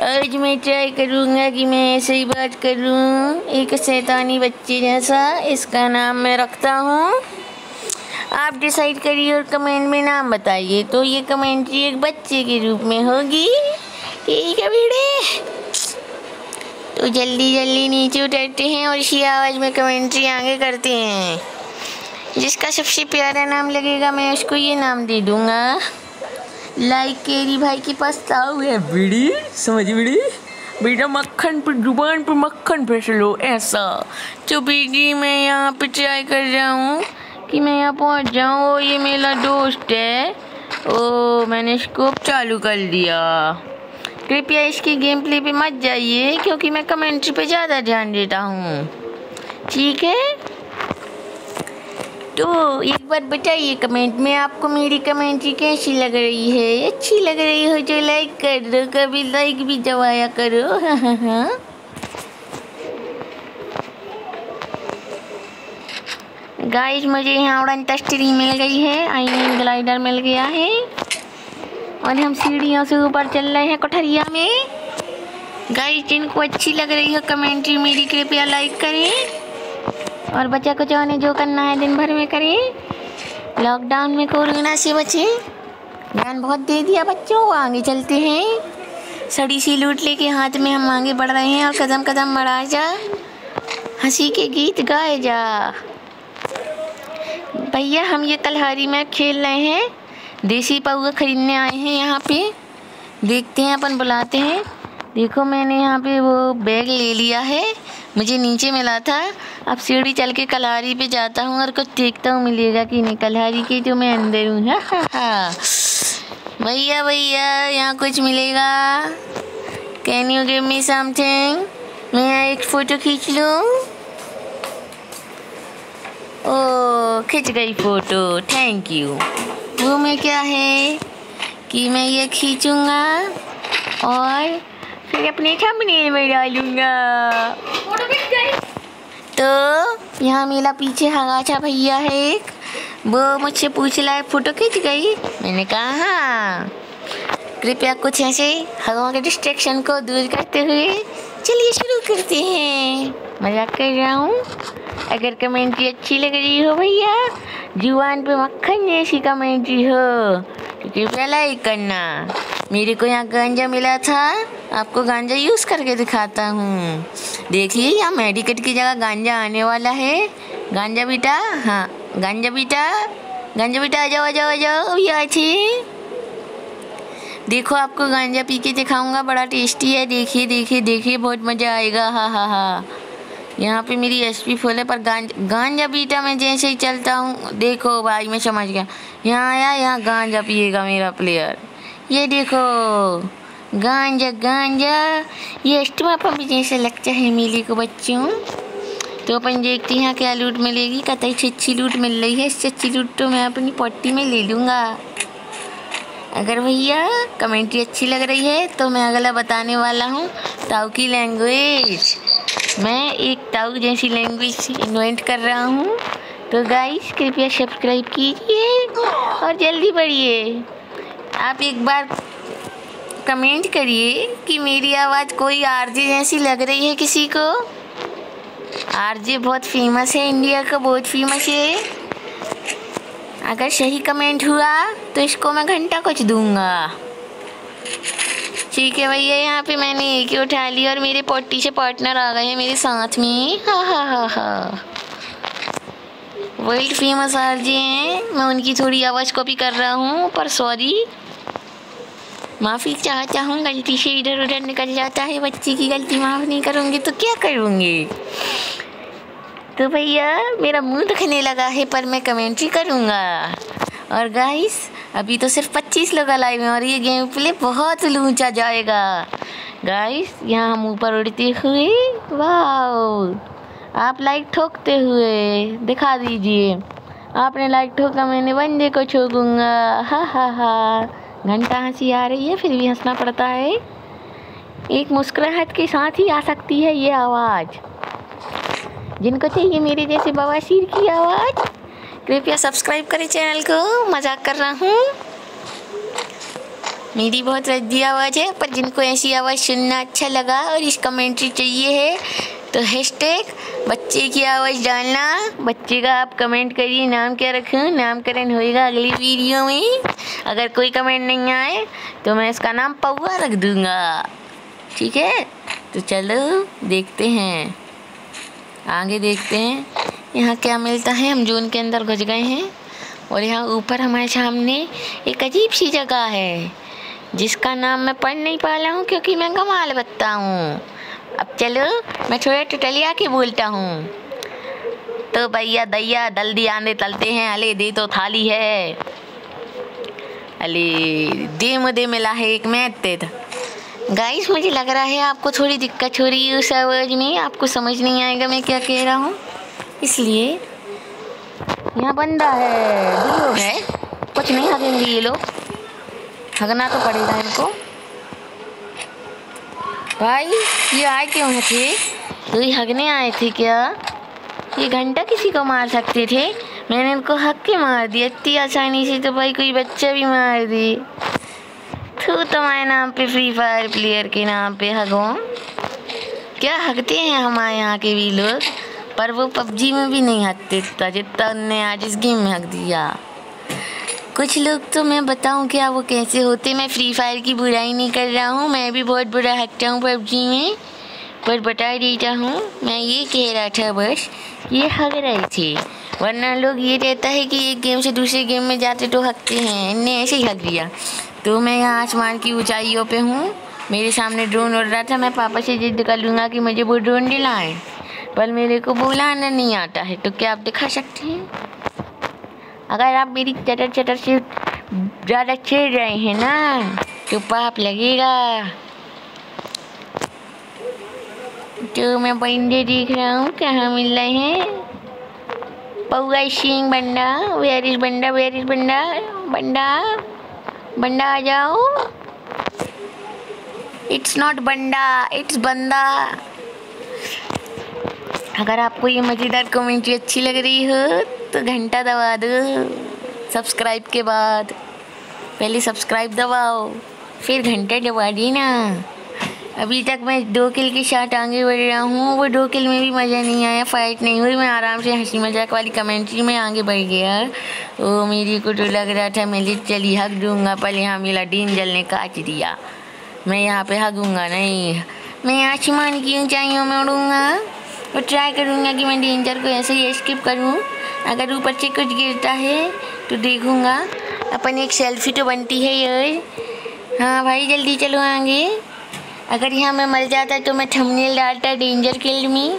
आज मैं ट्राई करूँगा कि मैं ऐसे ही बात करूँ, एक शैतानी बच्चे जैसा। इसका नाम मैं रखता हूँ, आप डिसाइड करिए और कमेंट में नाम बताइए। तो ये कमेंट्री एक बच्चे के रूप में होगी, ठीक है बेटे? तो जल्दी जल्दी नीचे उतरते हैं और इसी आवाज़ में कमेंट्री आगे करते हैं। जिसका सबसे प्यारा नाम लगेगा मैं उसको ये नाम दे दूँगा। लाइक केरी भाई के पास ताऊ है बीड़ी, समझ बीड़ी? बेटा मक्खन पर जुबान पर मक्खन फेंस लो ऐसा। तो बीड़ी मैं यहाँ पे ट्राई कर रहा हूँ कि मैं यहाँ पहुँच जाऊँ। और ये मेरा दोस्त है। ओ मैंने स्कोप चालू कर दिया। कृपया इसके गेम प्ले पे मत जाइए क्योंकि मैं कमेंट्री पे ज़्यादा ध्यान देता हूँ, ठीक है? तो एक बात बताइए कमेंट में, आपको मेरी कमेंट्री कैसी लग रही है? अच्छी लग रही हो तो लाइक कर दो, कभी लाइक भी दबाया करो। गाइस मुझे यहाँ उड़न तश्तरी मिल गई है, आई मीन ग्लाइडर मिल गया है और हम सीढ़ियों से ऊपर चल रहे हैं कोठरिया में। गाइस जिनको अच्छी लग रही हो कमेंट्री मेरी कृपया लाइक करें और बच्चा को चाहे जो करना है दिन भर में करें। लॉकडाउन में कोरोना से बचे, ध्यान बहुत दे दिया बच्चों। आगे चलते हैं, सड़ी सी लूट लेके हाथ में हम आगे बढ़ रहे हैं और कदम कदम बढ़ाए जा, हंसी के गीत गाए जा। भैया हम ये कलहारी में खेल रहे हैं, देसी पाउआ खरीदने आए हैं यहाँ पे। देखते हैं अपन बुलाते हैं। देखो मैंने यहाँ पे वो बैग ले लिया है, मुझे नीचे मिला था। अब सीढ़ी चल के कलहारी पे जाता हूँ और कुछ देखता हूँ मिलेगा कि नहीं कलहारी के जो मैं अंदर हूँ। भैया भैया यहाँ कुछ मिलेगा? Can you give me something? मैं यहाँ एक फ़ोटो खींच लूँ? ओह खिंच गई फ़ोटो, थैंक यू। वो में क्या है कि मैं ये खींचूँगा और फिर अपने थंबनेल में डालूँगा। तो यहाँ मेरा पीछे हगाचा भैया है एक, वो मुझसे पूछ रहा है फ़ोटो खींच गई? मैंने कहा हाँ। कृपया कुछ ऐसे हवा के डिस्ट्रैक्शन को दूर करते हुए चलिए शुरू करते हैं। मजाक कर रहा हूँ। अगर कमेंट्री अच्छी लग रही हो भैया, जुबान पे मक्खन जैसी कमेंट्री हो तो कृपया लाइक करना। मेरे को यहाँ गांजा मिला था, आपको गांजा यूज़ करके दिखाता हूँ। देखिए यहाँ मेडिकेट की जगह गांजा आने वाला है। गांजा बेटा, हाँ गांजा बेटा, गांजा बेटा आ जाओ आ जाओ आ जाओ अभी आए। देखो आपको गांजा पी के दिखाऊंगा, बड़ा टेस्टी है। देखिए देखिए देखिए बहुत मज़ा आएगा। हाँ हाँ हाँ। यहाँ पे मेरी एसपी फुल है पर गांजा पीता मैं जैसे ही चलता हूँ। देखो भाई मैं समझ गया, यहाँ आया यहाँ गांजा पिएगा मेरा प्लेयर। ये देखो गांजा गांजा, ये अष्टमा पंप जैसे लगता है मेले को बच्चों। तो अपन देखते हैं क्या लूट मिलेगी। कतई अच्छी लूट मिल रही है, इससे अच्छी लूट तो मैं अपनी पट्टी में ले लूँगा। अगर भैया कमेंट्री अच्छी लग रही है तो मैं अगला बताने वाला हूँ ताऊ की लैंग्वेज। मैं एक ताऊ जैसी लैंग्वेज इन्वेंट कर रहा हूँ। तो गाइस कृपया सब्सक्राइब कीजिए और जल्दी बढ़िए। आप एक बार कमेंट करिए कि मेरी आवाज़ कोई आरजे जैसी लग रही है किसी को। आरजे बहुत फेमस है, इंडिया का बहुत फेमस है। अगर सही कमेंट हुआ तो इसको मैं घंटा कुछ दूंगा, ठीक है भैया। यहाँ पे मैंने एक ही उठा लिया और मेरे पोटी से पार्टनर आ गए हैं मेरे साथ में। हाँ हाँ हाँ हाँ, वर्ल्ड फेमस आरजे हैं। मैं उनकी थोड़ी आवाज़ कॉपी कर रहा हूँ पर सॉरी, माफ़ी चाहता हूँ। गलती से इधर उधर निकल जाता है, बच्चे की गलती माफ़ नहीं करूँगी तो क्या करूँगी। तो भैया मेरा मुंह दुखने लगा है पर मैं कमेंट्री करूँगा। और गाइस अभी तो सिर्फ 25 लोग लाइव हैं और ये गेम प्ले बहुत लूचा जाएगा। गाइस यहाँ हम ऊपर उड़ते हुए, वाह आप लाइक ठोकते हुए दिखा दीजिए। आपने लाइक ठोका, मैंने बंदे को ठोकूँगा। हा हा हा। घंटा हंसी आ रही है फिर भी हंसना पड़ता है। एक मुस्कुराहट के साथ ही आ सकती है ये आवाज़। जिनको चाहिए मेरे जैसे बवासीर की आवाज़, कृपया सब्सक्राइब करें चैनल को। मजाक कर रहा हूँ। मेरी बहुत रद्दी आवाज़ है, पर जिनको ऐसी आवाज़ सुनना अच्छा लगा और इस कमेंट्री चाहिए है तो हैशटैग बच्चे की आवाज़ डालना। बच्चे का आप कमेंट करिए, नाम क्या रखूँ, नामकरण होएगा अगली वीडियो में। अगर कोई कमेंट नहीं आए तो मैं इसका नाम पौआ रख दूँगा, ठीक है। तो चलो देखते हैं, आगे देखते हैं यहाँ क्या मिलता है। हम जून के अंदर घुस गए हैं और यहाँ ऊपर हमारे सामने एक अजीब सी जगह है जिसका नाम मैं पढ़ नहीं पा रहा हूँ क्योंकि मैं कमाल बत्ता हूँ। अब चलो मैं थोड़ा टुटलिया के बोलता हूँ। तो भैया दैया जल्दी आने तलते हैं, अले दे तो थाली है, अले दे मुझे मिला है एक मैथ दे था। गाइस मुझे लग रहा है आपको थोड़ी दिक्कत हो रही है उस आवाज़ में, आपको समझ नहीं आएगा मैं क्या कह रहा हूँ, इसलिए यहाँ बंदा है, दो लोग है, कुछ नहीं हगेंगे ये लोग, हगना तो पड़ेगा इनको। भाई ये आए क्यों थे, तो ये हगने आए थे क्या? ये घंटा किसी को मार सकते थे, मैंने इनको हक के मार दिया इतनी आसानी से, तो भाई कोई बच्चा भी मार दी। तू तुम्हारे नाम पे फ्री फायर प्लेयर के नाम पे हगो, क्या हगते हैं हमारे यहाँ के भी लोग, पर वो पबजी में भी नहीं हगते जितना उनने आज इस गेम में हक दिया। कुछ लोग तो मैं बताऊँ क्या वो कैसे होते, मैं फ्री फायर की बुराई नहीं कर रहा हूँ, मैं भी बहुत बुरा हकता हूँ पबजी में, पर बता देता हूँ मैं ये कह रहा था बस ये हग रहे थे, वरना लोग ये रहता है कि एक गेम से दूसरे गेम में जाते तो हकते हैं, इनने ऐसे ही हक दिया। तो मैं यहाँ आसमान की ऊंचाइयों पे हूँ, मेरे सामने ड्रोन उड़ रहा था, मैं पापा से जिद कर लूँगा कि मुझे वो ड्रोन दिलाएं, पर मेरे को बुलाना नहीं आता है, तो क्या आप दिखा सकते हैं? अगर आप मेरी चटर चटर से ज़्यादा चिढ़ रहे हैं ना तो पाप लगेगा। तो मैं बंदे देख रहा हूँ कहाँ मिल रहे हैं, पौआ सिंह बंदा, वेयर इज बंदा, वेयर इज बंदा, बंदा बंदा आ जाओ, इट्स नॉट बंदा इट्स बंदा। अगर आपको ये मज़ेदार कमेंट्री अच्छी लग रही हो तो घंटा दबा दो, सब्सक्राइब के बाद पहले सब्सक्राइब दबाओ फिर घंटा दबा दी ना। अभी तक मैं 2 किल के साथ आगे बढ़ रहा हूँ, वो 2 किल में भी मज़ा नहीं आया, फाइट नहीं हुई, मैं आराम से हंसी मजाक वाली कमेंट्री में आगे बढ़ गया। वो मेरी को तो लग रहा था मैं लिटरली हक दूँगा, पर यहाँ मेरा डेंजर ने काट दिया, मैं यहाँ पे हगूँगा नहीं, मैं आसमान की ऊंचाइयों में उड़ूँगा और ट्राई करूँगा कि मैं डेंजर को ऐसे ही स्किप करूँ, अगर ऊपर से कुछ गिरता है तो देखूँगा। अपन एक सेल्फी तो बनती है यार, हाँ भाई जल्दी चलो आगे। अगर यहाँ मैं मर जाता तो मैं थंबनेल डालता डेंजर किल्ड मी,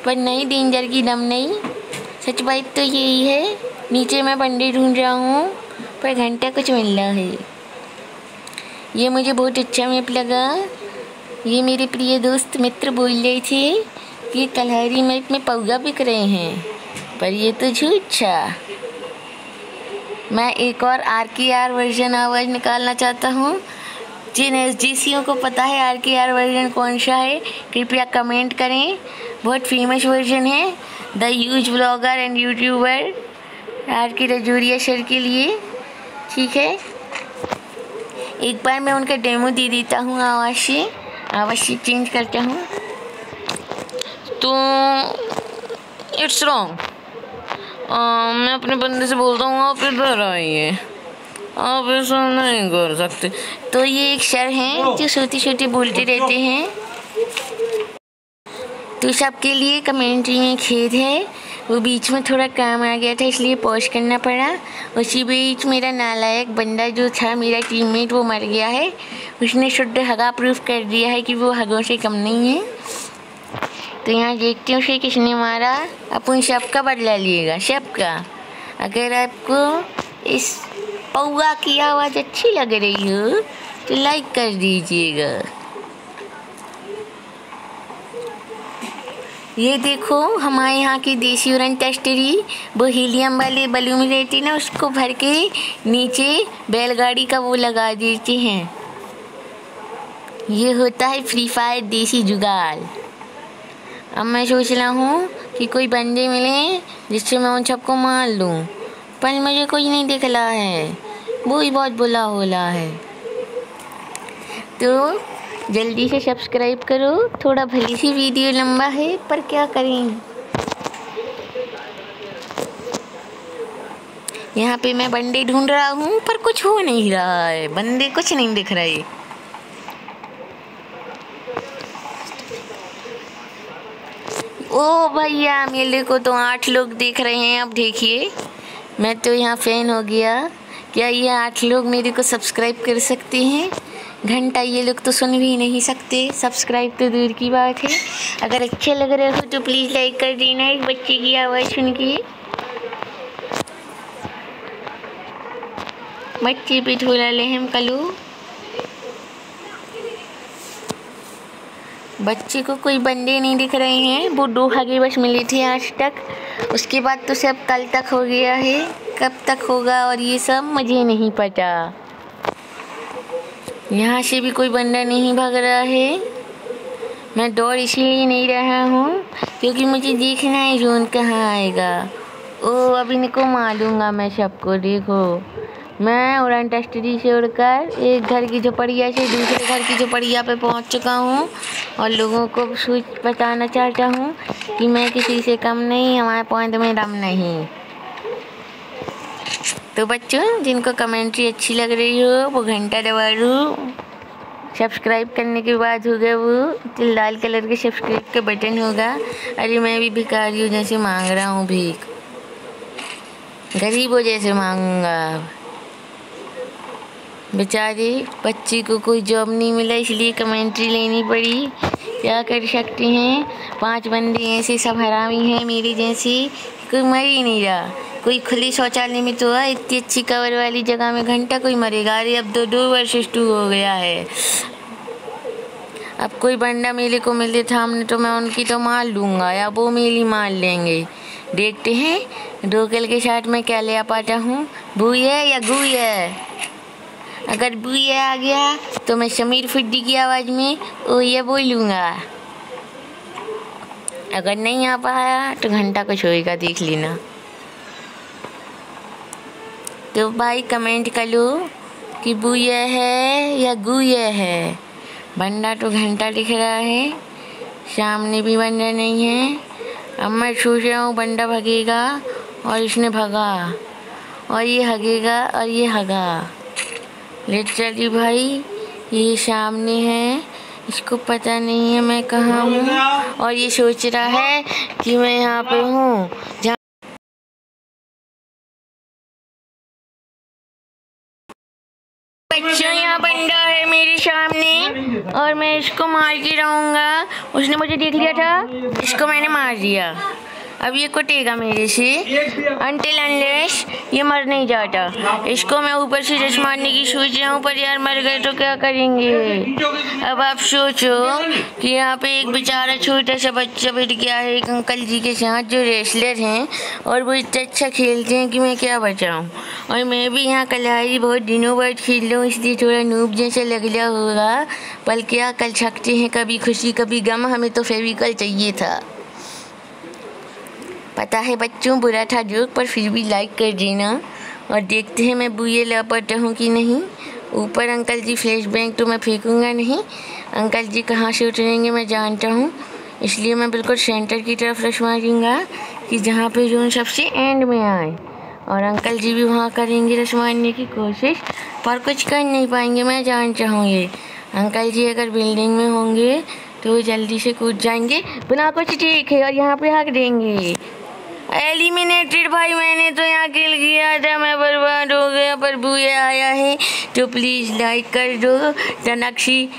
पर नहीं, डेंजर की दम नहीं, सच बात तो यही है। नीचे मैं बंदे ढूंढ रहा हूँ पर घंटा कुछ मिल रहा है। ये मुझे बहुत अच्छा मैप लगा, ये मेरे प्रिय दोस्त मित्र बोल रहे थे कि कलहरी मैप में पौगा बिक रहे हैं, पर ये तो झूठ था। मैं एक और RKR वर्जन आवाज़ निकालना चाहता हूँ, जिन SGCों को पता है RKR वर्जन कौन सा है कृपया कमेंट करें, बहुत फेमस वर्जन है, the huge blogger and YouTuber RK Rajauria sir के लिए, ठीक है। एक बार मैं उनका डेमो दे देता हूँ, आवाज़ से चेंज करता हूँ। तो इट्स रॉन्ग, मैं अपने बंदे से बोलता हूँ आप इधर आइए, आप ऐसा नहीं कर सकते। तो ये एक सर हैं जो छोटी छोटी बोलते रहते हैं, तो सबके लिए कमेंट्री में खेद है, वो बीच में थोड़ा काम आ गया था इसलिए पॉज करना पड़ा। उसी बीच मेरा नालायक बंदा जो था मेरा टीममेट वो मर गया है, उसने शुद्ध हगा प्रूफ कर दिया है कि वो हगों से कम नहीं है। तो यहाँ देखते हैं उसे किसने मारा, अपन सबका बदला लिएगा, सबका। अगर आपको इस पौआ की आवाज़ अच्छी लग रही हो तो लाइक कर दीजिएगा। ये देखो हमारे यहाँ की देसी उड़न टेस्टरी, वो हीलियम वाले बलून रहती ना, उसको भर के नीचे बैलगाड़ी का वो लगा देते हैं, ये होता है फ्री फायर देसी जुगाड़। अब मैं सोच रहा हूँ कि कोई बंदे मिले जिससे मैं उन सबको मार लूँ, पर मुझे कोई नहीं दिख रहा है, वो ही बहुत बुरा हो रहा है। तो जल्दी से सब्सक्राइब करो। थोड़ा भली सी वीडियो लंबा है पर क्या करें। यहाँ पे मैं बंदे ढूंढ रहा हूँ पर कुछ हो नहीं रहा है, बंदे कुछ नहीं दिख रहे। ओ भैया, मेले को तो 8 लोग देख रहे हैं। अब देखिए, मैं तो यहाँ फैन हो गया। क्या ये 8 लोग मेरे को सब्सक्राइब कर सकते हैं? घंटा ये लोग तो सुन भी नहीं सकते, सब्सक्राइब तो दूर की बात है। अगर अच्छे लग रहे हो तो प्लीज़ लाइक कर देना इस बच्चे की आवाज़ सुन के। बच्चे पे थोड़ा रहम करो। बच्चे को कोई बंदे नहीं दिख रहे हैं। वो 2 हगे बस मिले थे आज तक, उसके बाद तो सब कल तक हो गया है। कब तक होगा और ये सब मुझे नहीं पता। यहाँ से भी कोई बंदा नहीं भाग रहा है। मैं दौड़ इसलिए नहीं रहा हूँ क्योंकि मुझे देखना है जोन कहाँ आएगा। ओ, अभी इनको मारूंगा मैं सबको। देखो, मैं उड़ान टस्टरी से उड़कर एक घर की झोपड़िया से दूसरे घर की झोपड़िया पे पहुंच चुका हूं और लोगों को बताना चाहता हूं कि मैं किसी से कम नहीं, हमारे पॉइंट में दम नहीं। तो बच्चों, जिनको कमेंट्री अच्छी लग रही हो वो घंटा दबा दो। सब्सक्राइब करने के बाद होगा वो लाल कलर के सब्सक्राइब का बटन होगा। अरे मैं भी भिखारी हूँ, जैसे मांग रहा हूँ भीख, गरीबों जैसे मांगूंगा। बेचारे बच्चे को कोई जॉब नहीं मिला इसलिए कमेंट्री लेनी पड़ी। क्या कर सकते हैं, 5 बंदे ऐसे सब हरामी हैं मेरे जैसे, कोई मर ही नहीं रहा। कोई खुले शौचालय में तो है, इतनी अच्छी कवर वाली जगह में घंटा कोई मरेगा। अरे अब 2 वर्सेस 2 हो गया है। अब कोई बंदा मेले को मिले सामने तो मैं उनकी तो मार लूँगा या वो मेरी मार लेंगे। देखते हैं डोकल के साथ मैं क्या ले आ पाता हूँ, बूया या गुया। अगर बुया आ गया तो मैं समीर फुड्डी की आवाज़ में ओ ये बोलूँगा। अगर नहीं आ पाया तो घंटा कुछ होएगा, देख लेना। तो भाई कमेंट कर लो कि बुया है या गुया है। बंदा तो घंटा दिख रहा है, सामने भी बंदा नहीं है। अब मैं सोच रहा हूँ बंदा भगेगा और इसने भगा और ये हगेगा और ये हगा। लिटरली भाई ये सामने है, इसको पता नहीं है मैं कहाँ हूँ और ये सोच रहा है कि मैं यहाँ पे हूँ। बच्चों, यहाँ बंदा है मेरे सामने और मैं इसको मार के रहूँगा। उसने मुझे देख लिया था, इसको मैंने मार दिया। अब ये कुटेगा मेरे से अनटिल अनलेस ये मर नहीं जाता। इसको मैं ऊपर से रस मारने की सोच रहा हूँ पर यार मर गए तो क्या करेंगे। अब आप सोचो कि यहाँ पे एक बेचारा छोटा सा बच्चा बैठ गया है एक अंकल जी के साथ जो रेसलर हैं और वो इतना अच्छा खेलते हैं कि मैं क्या बचाऊँ। और मैं भी यहाँ कलारी बहुत दिनों बाद खेल रहा हूँ इसलिए थोड़ा नूब जैसा लग रहा होगा, पर क्या कर सकते हैं, कभी खुशी कभी गम। हमें तो फेविकल चाहिए था। पता है बच्चों, बुरा था जोक, पर फिर भी लाइक कर देना। और देखते हैं मैं बुए ला पाता हूँ कि नहीं। ऊपर अंकल जी फ्लैश बैंग तो मैं फेंकूँगा नहीं, अंकल जी कहाँ से उतरेंगे मैं जानता हूँ, इसलिए मैं बिल्कुल सेंटर की तरफ रश मारूँगा कि जहाँ पे जोन सबसे एंड में आए। और अंकल जी भी वहाँ करेंगे रश मारने की कोशिश, पर कुछ कर नहीं पाएंगे मैं जानता हूँ। ये अंकल जी अगर बिल्डिंग में होंगे तो जल्दी से कूद जाएंगे बिना कुछ देखे और यहाँ पे हक देंगे। एलिमिनेटेड भाई, मैंने तो यहाँ किल किया था, मैं बर्बाद हो गया। पर बुया आया है तो प्लीज़ लाइक कर दो। तनक्षी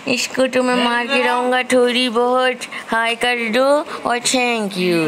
इसको तो मैं मार के रहूँगा, थोड़ी बहुत हाई कर दो और थैंक यू।